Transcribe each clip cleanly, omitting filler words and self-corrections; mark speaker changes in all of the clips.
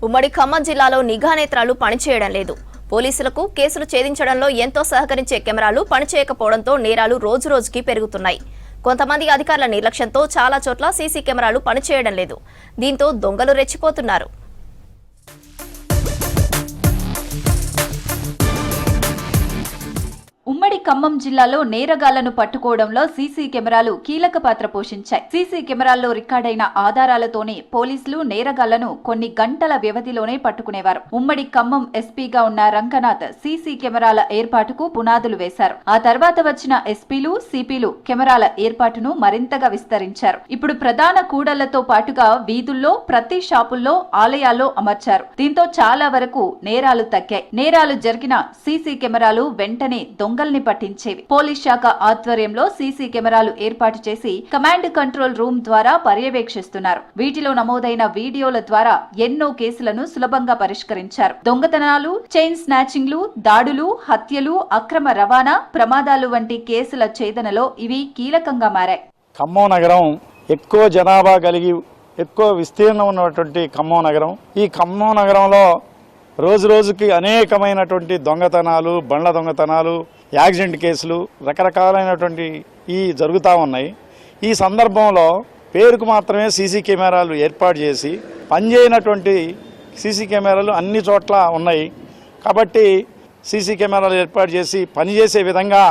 Speaker 1: ఉమ్మడి ఖమ్మం జిల్లాలో నిఘా నేత్రాలు పనిచేయడం లేదు. పోలీసులకు కేసులు ఛేదించడంలో ఎంతో సహకరించే కెమెరాలు పనిచేయకపోవడంతో నేరాలు రోజురోజుకి పెరుగుతున్నాయి. కొంతమంది అధికారుల నిర్లక్ష్యంతో చాలా చోట్ల సీసీ కెమెరాలు పనిచేయడం లేదు. దీంతో దొంగలు రెచ్చిపోతున్నారు.
Speaker 2: ఉమ్మడి ఖమ్మం జిల్లాలో నేరగాళ్లను పట్టుకోవడంలో సీసీ కెమెరాలు కీలక పాత్ర పోషించాయి. సీసీ కెమెరాల్లో రికార్డైన ఆధారాలతోనే పోలీసులు నేరగాళ్లను కొన్ని గంటల వ్యవధిలోనే పట్టుకునేవారు. ఉమ్మడి ఖమ్మం ఎస్పీగా ఉన్న రంగనాథ్ సీసీ కెమెరాల ఏర్పాటుకు పునాదులు వేశారు. ఆ తర్వాత వచ్చిన ఎస్పీలు, సిపిలు కెమెరాల ఏర్పాటును మరింతగా విస్తరించారు. ఇప్పుడు ప్రధాన కూడళ్లతో పాటుగా వీధుల్లో, ప్రతి షాపుల్లో, ఆలయాల్లో అమర్చారు. దీంతో చాలా వరకు నేరాలు తగ్గాయి. నేరాలు జరిగిన సీసీ కెమెరాలు వెంటనే దొంగల్ని పట్టించేవి. పోలీస్ శాఖ ఆధ్వర్యంలో సీసీ కెమెరాలు ఏర్పాటు చేసి కమాండ్ కంట్రోల్ రూమ్ ద్వారా పర్యవేక్షిస్తున్నారు. వీటిలో నమోదైన వీడియోల ద్వారా ఎన్నో కేసులను సులభంగా పరిష్కరించారు. దొంగతనాలు, చైన్ స్నాచింగ్లు, దాడులు, హత్యలు, అక్రమ రవాణా, ప్రమాదాలు వంటి కేసుల ఛేదనలో ఇవి కీలకంగా మారాయి.
Speaker 3: ఖమ్మం నగరం ఎక్కువ జనాభా కలిగి ఎక్కువ విస్తీర్ణం ఉన్నటువంటి ఖమ్మం నగరం. ఈ ఖమ్మం నగరంలో రోజు రోజుకి అనేకమైనటువంటి దొంగతనాలు, బండ్ల దొంగతనాలు, యాక్సిడెంట్ కేసులు రకరకాలైనటువంటి జరుగుతూ ఉన్నాయి. ఈ సందర్భంలో పేరుకు మాత్రమే సీసీ కెమెరాలు ఏర్పాటు చేసి పనిచేయనటువంటి సీసీ కెమెరాలు అన్ని చోట్ల ఉన్నాయి. కాబట్టి సీసీ కెమెరాలు ఏర్పాటు చేసి పనిచేసే విధంగా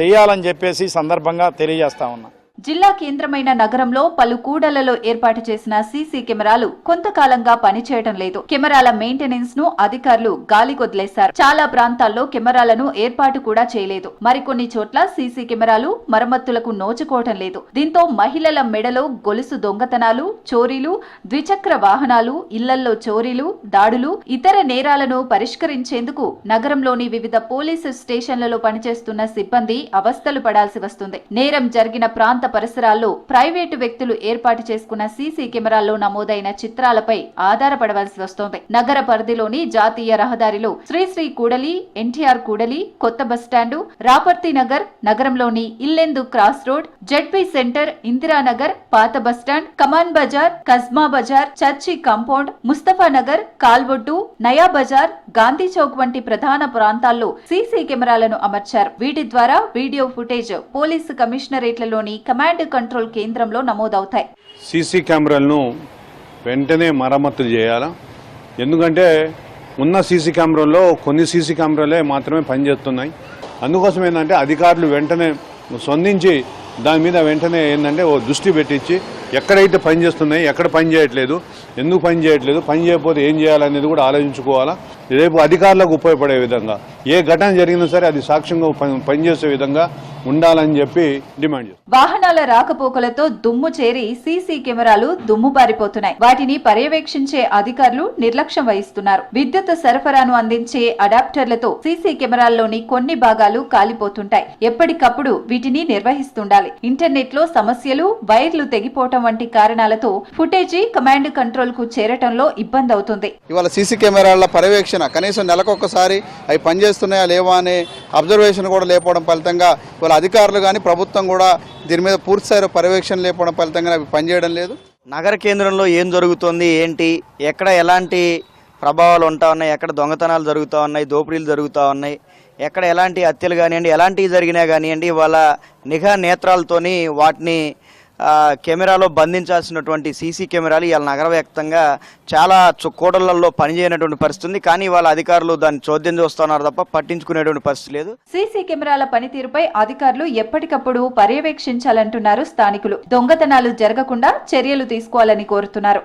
Speaker 3: చేయాలని చెప్పేసి సందర్భంగా తెలియజేస్తా ఉన్నా.
Speaker 2: జిల్లా కేంద్రమైన నగరంలో పలు కూడళ్లలో ఏర్పాటు చేసిన సీసీ కెమెరాలు కొంతకాలంగా పనిచేయడం లేదు. కెమెరాల మెయింటెనెన్స్ ను అధికారులు గాలికొదిలేశారు. చాలా ప్రాంతాల్లో కెమెరాలను ఏర్పాటు కూడా చేయలేదు. మరికొన్ని చోట్ల సీసీ కెమెరాలు మరమ్మతులకు నోచుకోవటం లేదు. దీంతో మహిళల మెడలో గొలుసు దొంగతనాలు, చోరీలు, ద్విచక్ర వాహనాలు, ఇళ్లల్లో చోరీలు, దాడులు, ఇతర నేరాలను పరిష్కరించేందుకు నగరంలోని వివిధ పోలీసు స్టేషన్లలో పనిచేస్తున్న సిబ్బంది అవస్థలు పడాల్సి వస్తుంది. నేరం జరిగిన ప్రాంత పరిసరాల్లో ప్రైవేటు వ్యక్తులు ఏర్పాటు చేసుకున్న సీసీ కెమెరాల్లో నమోదైన చిత్రాలపై ఆధారపడవలసి వస్తోంది. నగర పరిధిలోని జాతీయ రహదారిలో శ్రీశ్రీ కూడలి, ఎన్టీఆర్ కూడలి, కొత్త బస్టాండు, రాపర్తి నగర్, నగరంలోని Yellandu cross road, ZP centre, Indiranagar, పాత బస్టాండ్, కమాన్ బజార్, కజ్మా బజార్, చర్చి కాంపౌండ్, ముస్తఫా నగర్, కాల్వొట్టు, నయా బజార్, గాంధీ చౌక్ వంటి ప్రధాన ప్రాంతాల్లో సీసీ కెమెరాలను అమర్చారు. వీటి ద్వారా వీడియో ఫుటేజ్ పోలీసు కమిషనరేట్లలోని కమాండ్ కంట్రోల్ కేంద్రంలో నమోదవుతాయి.
Speaker 4: సీసీ కెమెరాలను వెంటనే మరమ్మతులు చేయాలా? ఎందుకంటే ఉన్న సీసీ కెమెరాల్లో కొన్ని సీసీ కెమెరాలే మాత్రమే పనిచేస్తున్నాయి. అందుకోసం ఏంటంటే అధికారులు వెంటనే స్పందించి దాని మీద వెంటనే ఏంటంటే ఓ దృష్టి పెట్టించి ఎక్కడైతే పనిచేస్తున్నాయి, ఎక్కడ పని చేయట్లేదు, ఎందుకు పని చేయట్లేదు, పని చేయకపోతే ఏం చేయాలనేది కూడా ఆలోచించుకోవాలా. రేపు అధికారులకు ఉపయోగపడే విధంగా ఏ ఘటన జరిగినా సరే అది సాక్ష్యంగా పనిచేసే విధంగా ఉండాలని చెప్పి డిమాండ్ చేస్తారు.
Speaker 2: వాహనాల రాకపోకలతో దుమ్ము చేరి సీసీ కెమెరాలు దుమ్ము పారిపోతున్నాయి. వాటిని పర్యవేక్షించే అధికారులు నిర్లక్ష్యం వహిస్తున్నారు. విద్యుత్ సరఫరాను అందించే అడాప్టర్లతో సీసీ కెమెరాల్లోని కొన్ని భాగాలు కాలిపోతుంటాయి. ఎప్పటికప్పుడు వీటిని నిర్వహిస్తుండాలి. ఇంటర్నెట్ లో సమస్యలు, వైర్లు తెగిపోవటం వంటి కారణాలతో ఫుటేజీ కమాండ్ కంట్రోల్ కు చేరటంలో ఇబ్బంది అవుతుంది.
Speaker 5: ఇవాళ సీసీ కెమెరాల పర్యవేక్షణ కనీసం నెలకొకసారి అవి పనిచేస్తున్నాయా లేవా అనే అబ్జర్వేషన్ కూడా లేకపోవడం ఫలితంగా ఇవాళ అధికారులు కానీ ప్రభుత్వం కూడా దీని మీద పూర్తిస్థాయిలో పర్యవేక్షణ లేకపోవడం ఫలితంగా అవి పనిచేయడం లేదు.
Speaker 6: నగర కేంద్రంలో ఏం జరుగుతుంది, ఏంటి, ఎక్కడ ఎలాంటి ప్రభావాలు ఉంటా ఉన్నాయి, ఎక్కడ దొంగతనాలు జరుగుతూ ఉన్నాయి, దోపిడీలు జరుగుతూ ఉన్నాయి, ఎక్కడ ఎలాంటి హత్యలు కానివ్వండి, ఎలాంటివి జరిగినా కానివ్వండి, వాళ్ళ నిఘా నేత్రాలతోని వాటిని కెమెరాలో బంధించాల్సినటువంటి సీసీ కెమెరాలు ఇవాళ నగర వ్యాప్తంగా చాలా కూడళ్లలో పనిచేయనటువంటి పరిస్థితి ఉంది. కానీ వాళ్ళ అధికారులు దాన్ని చోద్యం చూస్తున్నారు తప్ప పట్టించుకునేటువంటి పరిస్థితి లేదు.
Speaker 2: సీసీ కెమెరాల పనితీరుపై అధికారులు ఎప్పటికప్పుడు పర్యవేక్షించాలంటున్నారు స్థానికులు. దొంగతనాలు జరగకుండా చర్యలు తీసుకోవాలని కోరుతున్నారు.